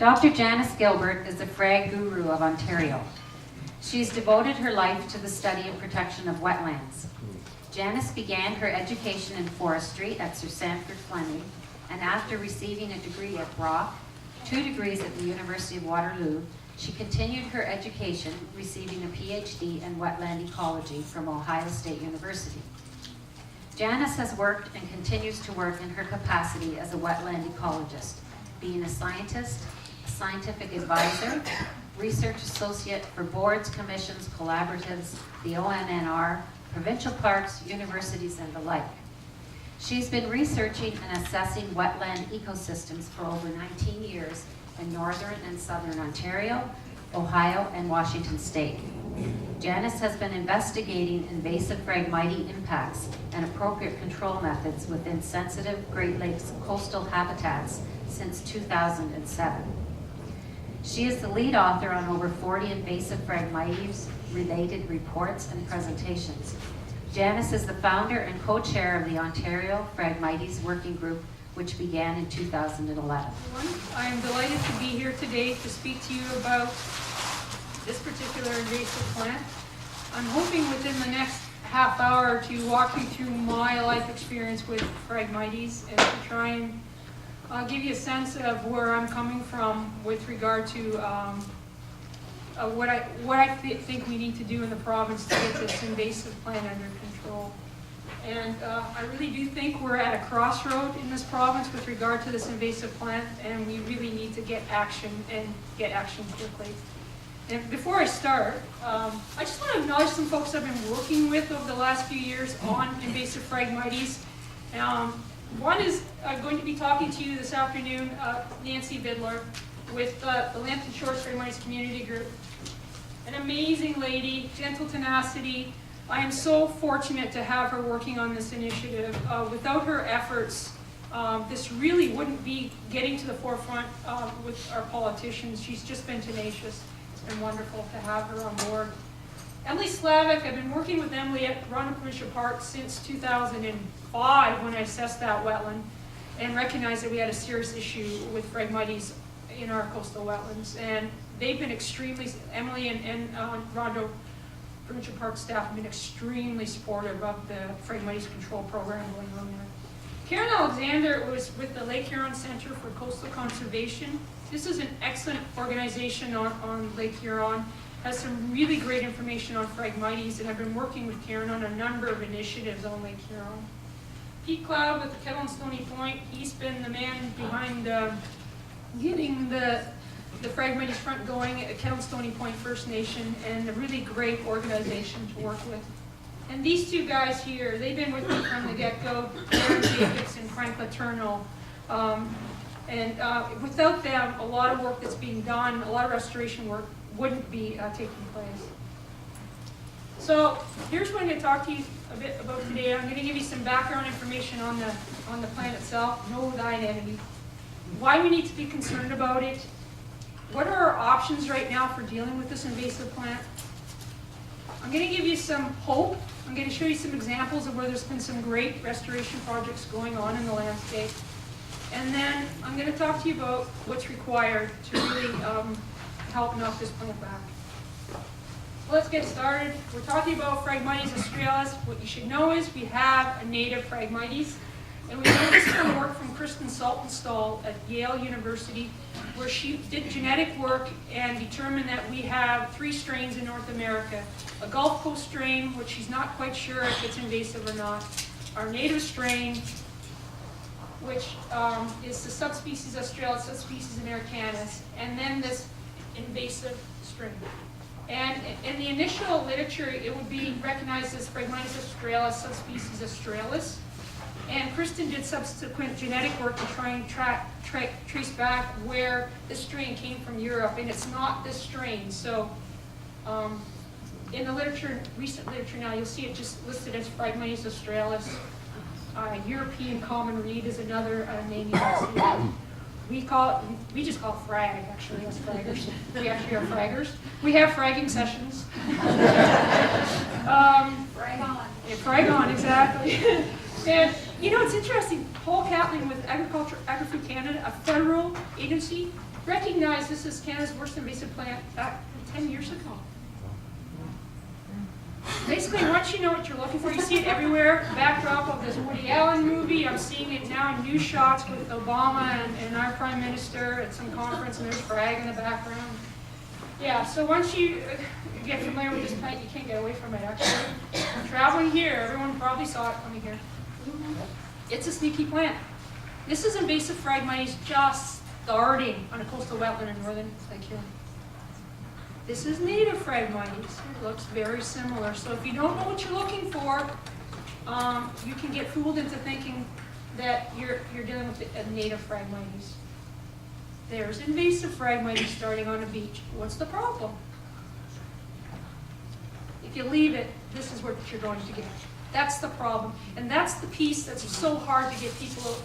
Dr. Janice Gilbert is the frag guru of Ontario. She's devoted her life to the study and protection of wetlands. Janice began her education in forestry at Sir Sanford Fleming, and after receiving a degree at Brock, 2 degrees at the University of Waterloo, she continued her education, receiving a Ph.D. in wetland ecology from Ohio State University. Janice has worked and continues to work in her capacity as a wetland ecologist, being a scientist, a scientific advisor, research associate for boards, commissions, collaboratives, the ONNR, provincial parks, universities, and the like. She's been researching and assessing wetland ecosystems for over 19 years in northern and southern Ontario, Ohio, and Washington State. Janice has been investigating invasive Phragmites impacts and appropriate control methods within sensitive Great Lakes coastal habitats since 2007. She is the lead author on over 40 invasive Phragmites related reports and presentations. Janice is the founder and co-chair of the Ontario Phragmites Working Group, which began in 2011. I am delighted to be here today to speak to you about this particular invasive plant. I'm hoping within the next half hour to walk you through my life experience with Phragmites and to try and give you a sense of where I'm coming from with regard to what I think we need to do in the province to get this invasive plant under control. And I really do think we're at a crossroad in this province with regard to this invasive plant, and we really need to get action and get action quickly. And before I start, I just want to acknowledge some folks I've been working with over the last few years on invasive Phragmites. One is going to be talking to you this afternoon, Nancy Bidler, with the Lambton Shores Phragmites Community Group. An amazing lady, gentle tenacity. I am so fortunate to have her working on this initiative. Without her efforts, this really wouldn't be getting to the forefront with our politicians. She's just been tenacious. It's been wonderful to have her on board. Emily Slavic, I've been working with Emily at Ronald Provincial Park since 2005 when I assessed that wetland and recognized that we had a serious issue with Phragmites in our coastal wetlands. And they've been extremely, Emily and Ronald Provincial Park staff have been extremely supportive of the Phragmites control program going on there. Karen Alexander was with the Lake Huron Center for Coastal Conservation. This is an excellent organization on Lake Huron. Has some really great information on Phragmites, and I've been working with Karen on a number of initiatives on Lake Huron. Pete Cloud with the Kettle and Stony Point, he's been the man behind getting the Phragmites front going at Kettle and Stony Point First Nation, and a really great organization to work with. And these two guys here, they've been with me from the get-go, Aaron Jacobs and Frank Letourneau. Without them, a lot of work that's being done, a lot of restoration work wouldn't be taking place. So here's what I'm going to talk to you a bit about today. I'm going to give you some background information on the plant itself, know thine enemy, why we need to be concerned about it, what are our options right now for dealing with this invasive plant. I'm going to give you some hope. I'm going to show you some examples of where there's been some great restoration projects going on in the landscape. And then I'm going to talk to you about what's required to really help knock this plant back. So let's get started. We're talking about Phragmites australis. What you should know is we have a native Phragmites. And we know this from work from Kristen Saltonstall at Yale University, where she did genetic work and determined that we have 3 strains in North America. A Gulf Coast strain, which she's not quite sure if it's invasive or not. Our native strain, which is the subspecies australis, subspecies americanus, and then this invasive strain. And in the initial literature, it would be recognized as Phragmites australis, subspecies australis. And Kristen did subsequent genetic work to try and trace back where this strain came from Europe, and it's not this strain. So in the literature, recent literature now, you'll see it just listed as Phragmites australis. European common reed is another name you can see. We just call it frag, actually, as fraggers. We actually are fraggers. We have fragging sessions. Frag on. Yeah, frag on, exactly. And you know, it's interesting. Paul Catling with Agri-Food Canada, a federal agency, recognized this as Canada's worst invasive plant back 10 years ago. Basically, once you know what you're looking for, you see it everywhere. Backdrop of this Woody Allen movie. I'm seeing it now in news shots with Obama and our Prime Minister at some conference, and there's Frag in the background. Yeah, so once you get familiar with this plant, you can't get away from it, actually. Traveling here, everyone probably saw it coming here. It's a sneaky plant. This is invasive Phragmites just starting on a coastal wetland in northern Lake Huron. This is native Phragmites. It looks very similar. So if you don't know what you're looking for, you can get fooled into thinking that you're dealing with a native Phragmites. There's invasive Phragmites starting on a beach. What's the problem? If you leave it, this is what you're going to get. That's the problem. And that's the piece that's so hard to get people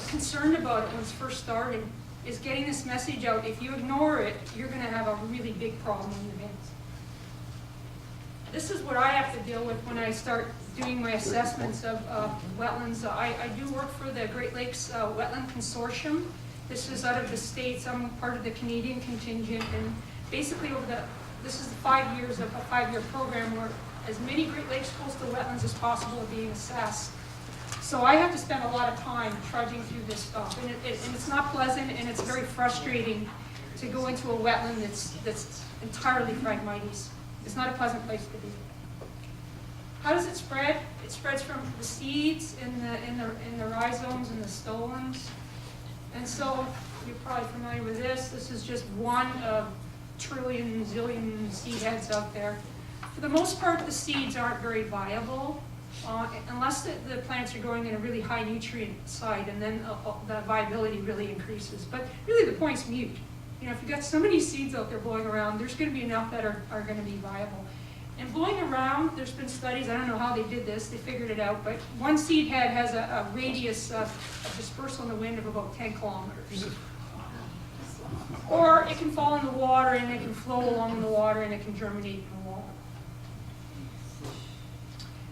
concerned about it when it's first starting, is getting this message out. If you ignore it, you're going to have a really big problem in your hands. This is what I have to deal with when I start doing my assessments of wetlands. I do work for the Great Lakes Wetland Consortium. This is out of the States. I'm part of the Canadian contingent, and basically this is 5 years of a 5-year program where as many Great Lakes coastal wetlands as possible are being assessed. So I have to spend a lot of time trudging through this stuff, and it's not pleasant, and it's very frustrating to go into a wetland that's entirely Phragmites. It's not a pleasant place to be. How does it spread? It spreads from the seeds in the rhizomes and the stolons. And so you're probably familiar with this. This is just one of trillion, zillion seed heads out there. For the most part, the seeds aren't very viable. Unless the plants are growing in a really high nutrient site, and then the viability really increases. But really the point's mute. You know, if you've got so many seeds out there blowing around, there's going to be enough that are going to be viable. And blowing around, there's been studies, I don't know how they did this, they figured it out, but one seed head has a radius of dispersal in the wind of about 10 kilometers. Or it can fall in the water, and it can flow along in the water, and it can germinate in the water.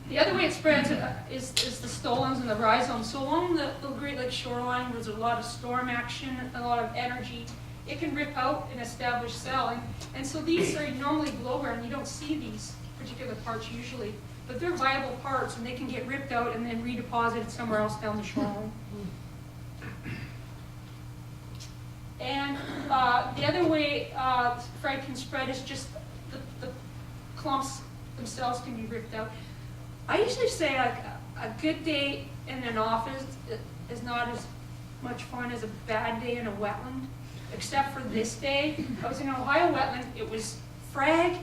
The other way it spreads is the stolons and the rhizomes. So along the Great Lakes shoreline, where there's a lot of storm action, a lot of energy, it can rip out and establish cell. And so these are normally below ground. You don't see these particular parts usually, but they're viable parts, and they can get ripped out and then redeposited somewhere else down the shoreline. And the other way Phrag can spread is just the clumps themselves can be ripped out. I usually say like a good day in an office is not as much fun as a bad day in a wetland, except for this day. I was in an Ohio wetland. It was Phrag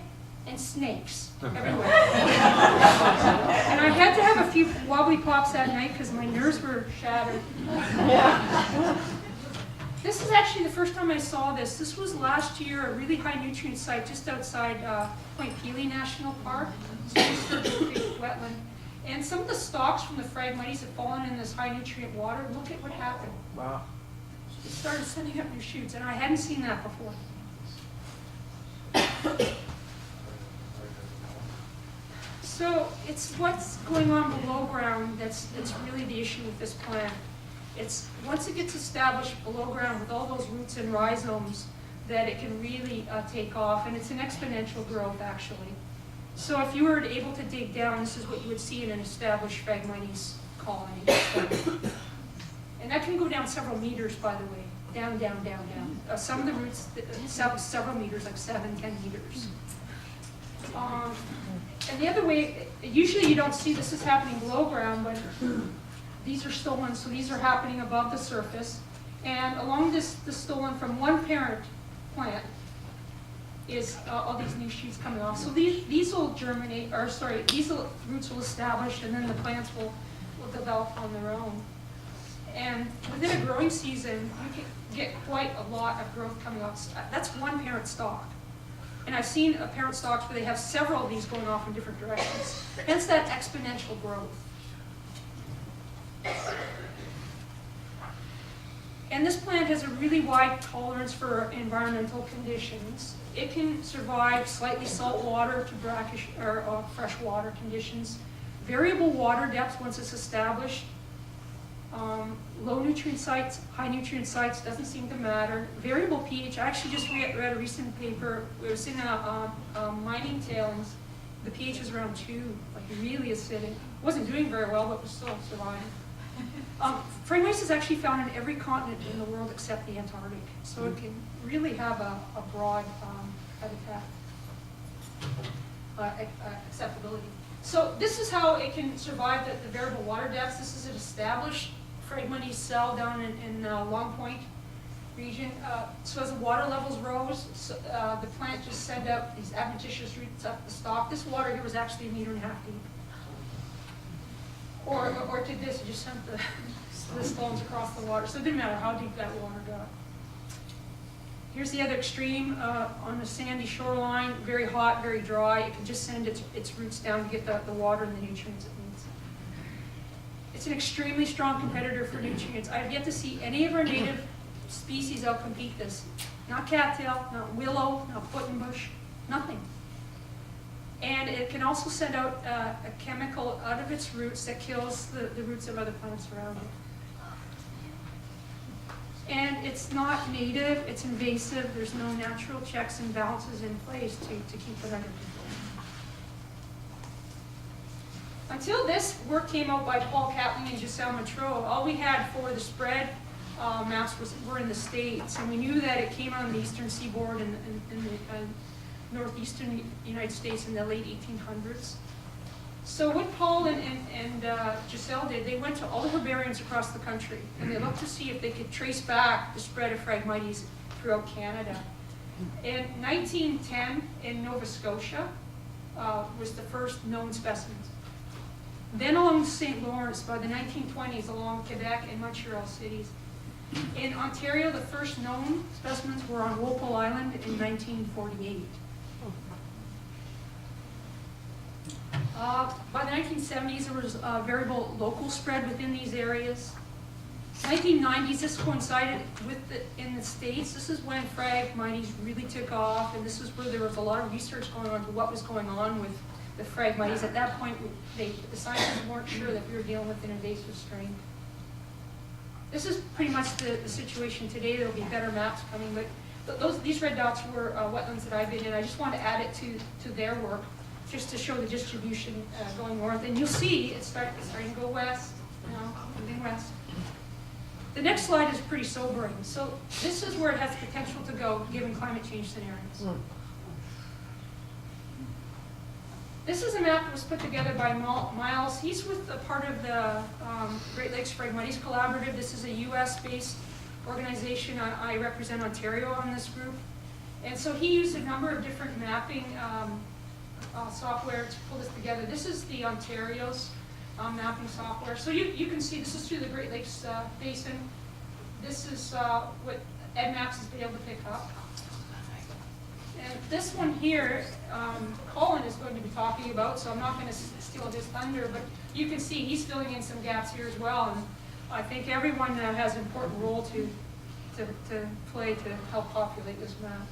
and snakes everywhere. And I had to have a few wobbly pops that night because my nerves were shattered. This is actually the first time I saw this. This was last year, a really high nutrient site just outside Point Pelee National Park. It's a wetland. And some of the stalks from the Phragmites had fallen in this high nutrient water. Look at what happened. Wow. It started sending up new shoots, and I hadn't seen that before. So it's what's going on below ground that's really the issue with this plant. It's once it gets established below ground with all those roots and rhizomes that it can really take off, and it's an exponential growth actually. So if you were able to dig down, this is what you would see in an established Phragmites colony. And that can go down several meters, by the way. Down, down, down, down. Some of the roots, several meters, like 7, 10 meters. And the other way, usually you don't see this is happening below ground, but these are stolen, so these are happening above the surface. And along the stolen from one parent plant is all these new shoots coming off. So these will germinate, or sorry, these roots will establish, and then the plants will develop on their own. And within a growing season, you can get quite a lot of growth coming off. That's one parent stalk. And I've seen parent stalks where they have several of these going off in different directions. Hence that exponential growth. And this plant has a really wide tolerance for environmental conditions. It can survive slightly salt water to brackish or freshwater conditions. Variable water depths once it's established. Low nutrient sites, high nutrient sites, doesn't seem to matter. Variable pH, I actually just read a recent paper, it was in a mining tailings. The pH was around 2, like really acidic. Wasn't doing very well, but was still surviving. Phragmites is actually found in every continent in the world except the Antarctic. So it can really have a broad habitat acceptability. So this is how it can survive the variable water depths. This is an established Phragmites cell down in Long Point region. So as the water levels rose, the plant just sent out these adventitious roots up the stalk. This water here was actually 1.5 meters deep. Or to this, it just sent the stones across the water. So it didn't matter how deep that water got. Here's the other extreme on the sandy shoreline, very hot, very dry. It can just send its roots down to get the water and the nutrients it needs. It's an extremely strong competitor for nutrients. I have yet to see any of our native species outcompete this. Not cattail, not willow, not buttonbush, nothing. And it can also send out a chemical out of its roots that kills the roots of other plants around it. And it's not native, it's invasive, there's no natural checks and balances in place to keep it under control. Until this work came out by Paul Catling and Giselle Matreau, all we had for the spread maps were in the States, and we knew that it came on the eastern seaboard in the northeastern United States in the late 1800s. So what Paul and Giselle did, they went to all the herbariums across the country, and they looked to see if they could trace back the spread of Phragmites throughout Canada. In 1910, in Nova Scotia, was the first known specimens. Then along the St. Lawrence, by the 1920s, along Quebec and Montreal cities. In Ontario, the first known specimens were on Walpole Island in 1948. By the 1970s, there was a variable local spread within these areas. 1990s, this coincided with in the States. This is when Phragmites really took off, and this is where there was a lot of research going on to what was going on with the Phragmites. At that point, the scientists weren't sure that we were dealing with an invasive strain. This is pretty much the situation today. There will be better maps coming, but these red dots were wetlands that I've been in. I just want to add it to their work, just to show the distribution going north. And you'll see it's starting to go west, moving west. The next slide is pretty sobering. So this is where it has potential to go, given climate change scenarios. This is a map that was put together by Miles. He's with a part of the Great Lakes Phragmites Collaborative. This is a US-based organization. I represent Ontario on this group. And so he used a number of different mapping software to pull this together. This is the Ontario's mapping software. So you can see this is through the Great Lakes Basin. This is what EdMaps has been able to pick up. And this one here, Colin is going to be talking about, so I'm not going to steal his thunder, but you can see he's filling in some gaps here as well. And I think everyone has an important role to play to help populate this map.